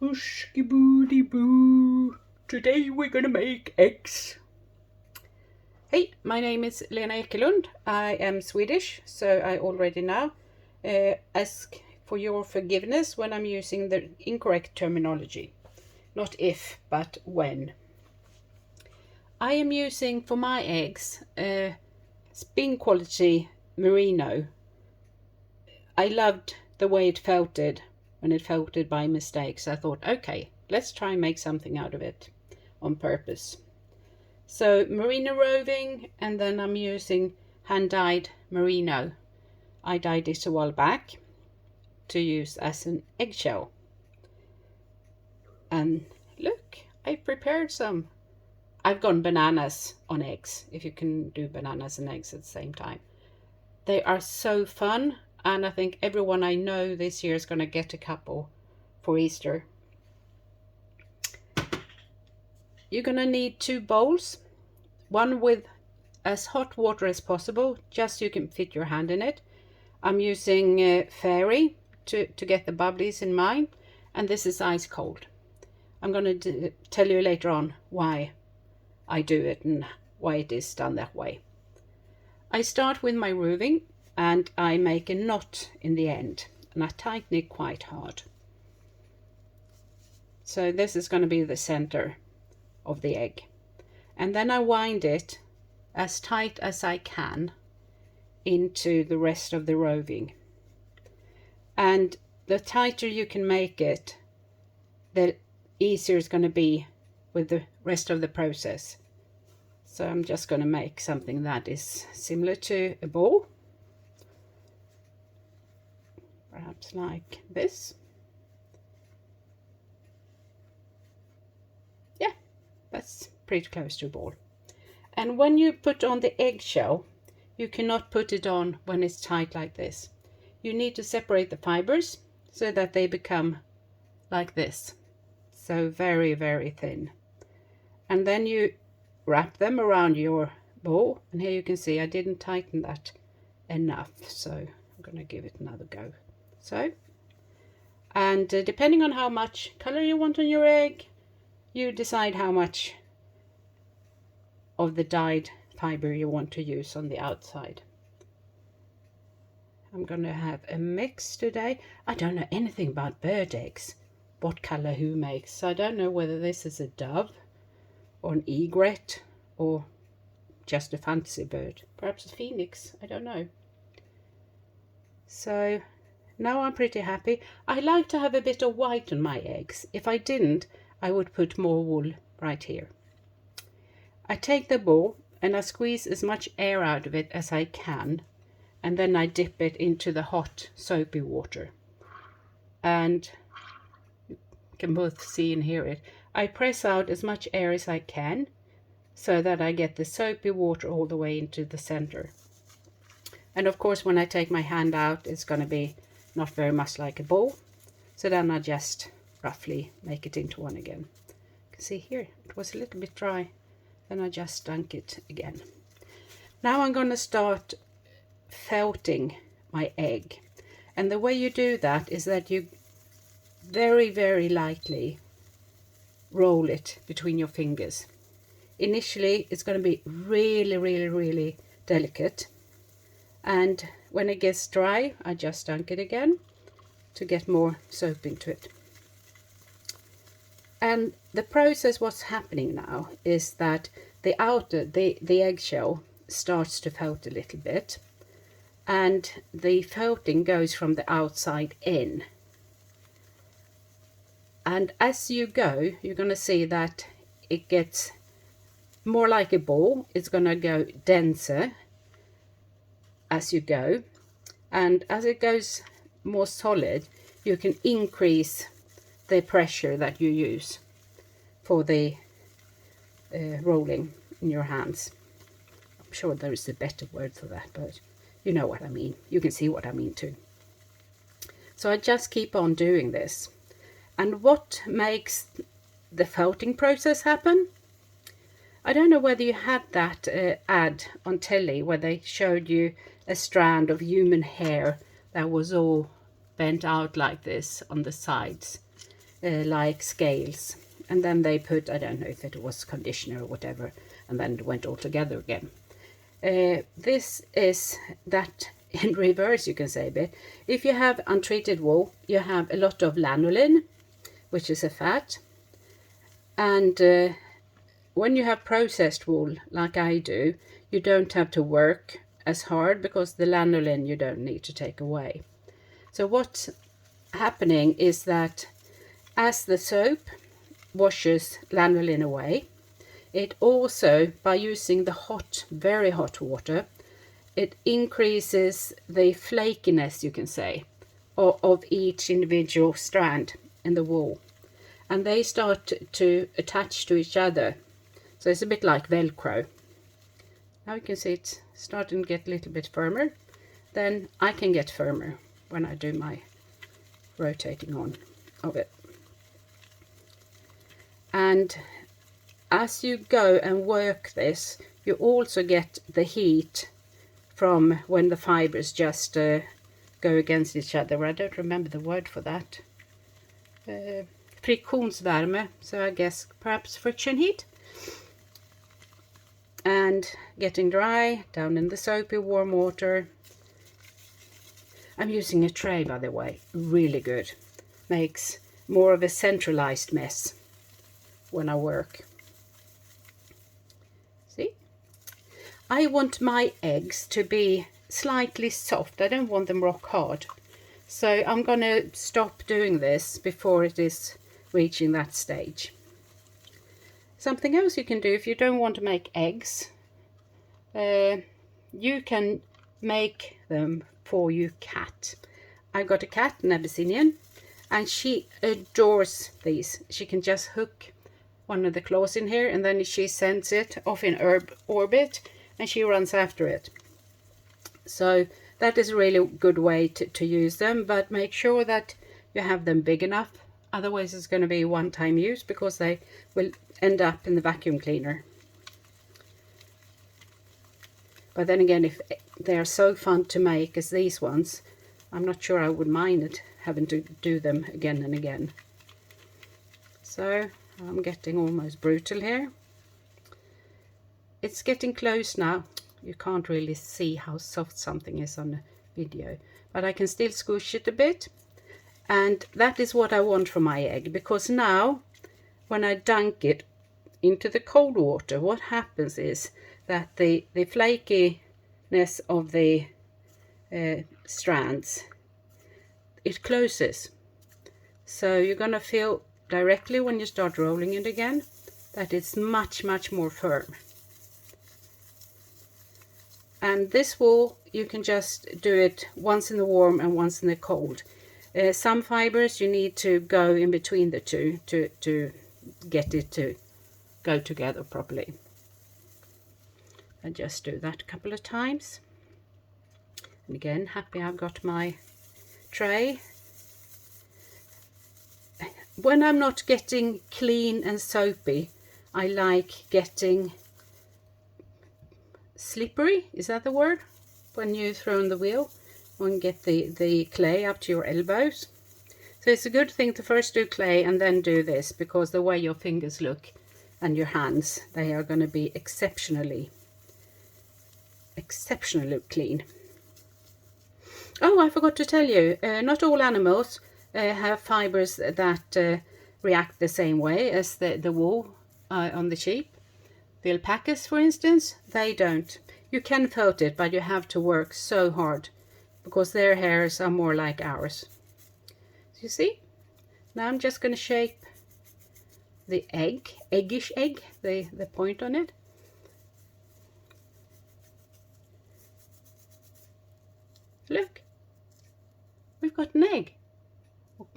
Hushky booty boo. Today we're gonna make eggs. Hey, my name is Lena Ekelund. I am Swedish, so I already now ask for your forgiveness when I'm using the incorrect terminology. Not if, but when. I am using for my eggs spin quality merino. I loved the way it felted when it felted by mistake, so I thought, okay, let's try and make something out of it on purpose. So merino roving, and then I'm using hand-dyed merino. I dyed it a while back to use as an eggshell. And look, I prepared some. I've gone bananas on eggs, if you can do bananas and eggs at the same time. They are so fun, and I think everyone I know this year is going to get a couple for Easter. You're going to need 2 bowls, one with as hot water as possible, just so you can fit your hand in it. I'm using fairy to get the bubblies in mine, and this is ice cold. I'm going to tell you later on why I do it and why it is done that way. I start with my roving, and I make a knot in the end, and I tighten it quite hard. So this is going to be the center of the egg, and then I wind it as tight as I can into the rest of the roving. And the tighter you can make it, the easier it's going to be with the rest of the process. So I'm just going to make something that is similar to a ball, perhaps like this. Yeah, that's pretty close to a ball. And when you put on the eggshell, you cannot put it on when it's tight like this. You need to separate the fibers so that they become like this. So very, very thin. And then you wrap them around your ball. And here you can see I didn't tighten that enough. So I'm going to give it another go. So, and depending on how much color you want on your egg, you decide how much of the dyed fiber you want to use on the outside. I'm going to have a mix today. I don't know anything about bird eggs. What color who makes. I don't know whether this is a dove or an egret or just a fantasy bird. Perhaps a phoenix. I don't know. So now I'm pretty happy. I like to have a bit of white on my eggs. If I didn't, I would put more wool right here. I take the ball and I squeeze as much air out of it as I can, and then I dip it into the hot soapy water. And you can both see and hear it. I press out as much air as I can so that I get the soapy water all the way into the center. And of course, when I take my hand out, it's going to be not very much like a ball. So then I just roughly make it into one again. You can see here, it was a little bit dry. Then I just dunk it again. Now I'm going to start felting my egg. And the way you do that is that you very, very lightly roll it between your fingers. Initially, it's going to be really, really, really delicate. And when it gets dry, I just dunk it again to get more soap into it. And the process, what's happening now, is that the outer, the eggshell starts to felt a little bit. And the felting goes from the outside in. And as you go, you're going to see that it gets more like a ball. It's going to go denser as you go, and as it goes more solid, you can increase the pressure that you use for the rolling in your hands. I'm sure there is a better word for that, but you know what I mean. You can see what I mean too. So I just keep on doing this. And what makes the felting process happen? I don't know whether you had that ad on telly where they showed you a strand of human hair that was all bent out like this on the sides. like scales, and then they put, I don't know if it was conditioner or whatever, and then it went all together again. This is that in reverse, you can say a bit. If you have untreated wool, you have a lot of lanolin, which is a fat, and when you have processed wool like I do, you don't have to work as hard because the lanolin you don't need to take away. So what's happening is that as the soap washes lanolin away, it also, by using the hot, very hot water, it increases the flakiness, you can say, of each individual strand in the wool. And they start to attach to each other. So it's a bit like Velcro. Now you can see it's starting to get a little bit firmer. Then I can get firmer when I do my rotating on of it. And as you go and work this, you also get the heat from when the fibers just go against each other. I don't remember the word for that. Friktionsvärme, so I guess perhaps friction heat. And getting dry down in the soapy warm water. I'm using a tray, by the way, really good. Makes more of a centralized mess when I work. See? I want my eggs to be slightly soft. I don't want them rock hard. So I'm going to stop doing this before it is reaching that stage. Something else you can do if you don't want to make eggs, you can make them for your cat. I've got a cat, an Abyssinian, and she adores these. She can just hook one of the claws in here, and then she sends it off in orbit, and she runs after it. So that is a really good way to use them, but make sure that you have them big enough. Otherwise it's going to be one-time use because they will end up in the vacuum cleaner. But then again, if they are so fun to make as these ones, I'm not sure I would mind it, having to do them again and again. So I'm getting almost brutal here. It's getting close now. You can't really see how soft something is on the video, but I can still squish it a bit. And that is what I want for my egg, because now when I dunk it into the cold water, what happens is that the flakiness of the strands, it closes. So you're going to feel directly when you start rolling it again that it's much more firm. And this wool, you can just do it once in the warm and once in the cold. Some fibers you need to go in between the two to get it to go together properly. I just do that a couple of times. And again, happy I've got my tray. When I'm not getting clean and soapy, I like getting slippery. Is that the word? When you throw in the wheel and get the clay up to your elbows. So it's a good thing to first do clay and then do this, because the way your fingers look and your hands, they are going to be exceptionally clean. Oh, I forgot to tell you, not all animals have fibers that react the same way as the wool on the sheep. The alpacas, for instance, they don't. You can felt it, but you have to work so hard because their hairs are more like ours. So you see? Now I'm just going to shape the eggish egg, the point on it. Look, we've got an egg.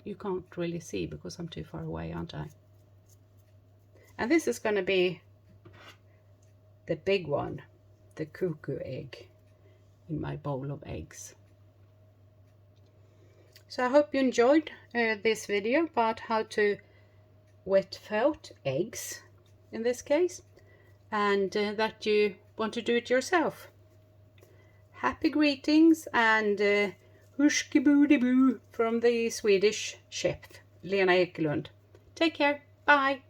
You can't really see because I'm too far away, aren't I? And this is going to be the big one, the cuckoo egg in my bowl of eggs. So I hope you enjoyed this video about how to wet felt eggs in this case, and that you want to do it yourself. Happy greetings and hushkiboo-diboo from the Swedish chef Lena. Take care. Bye.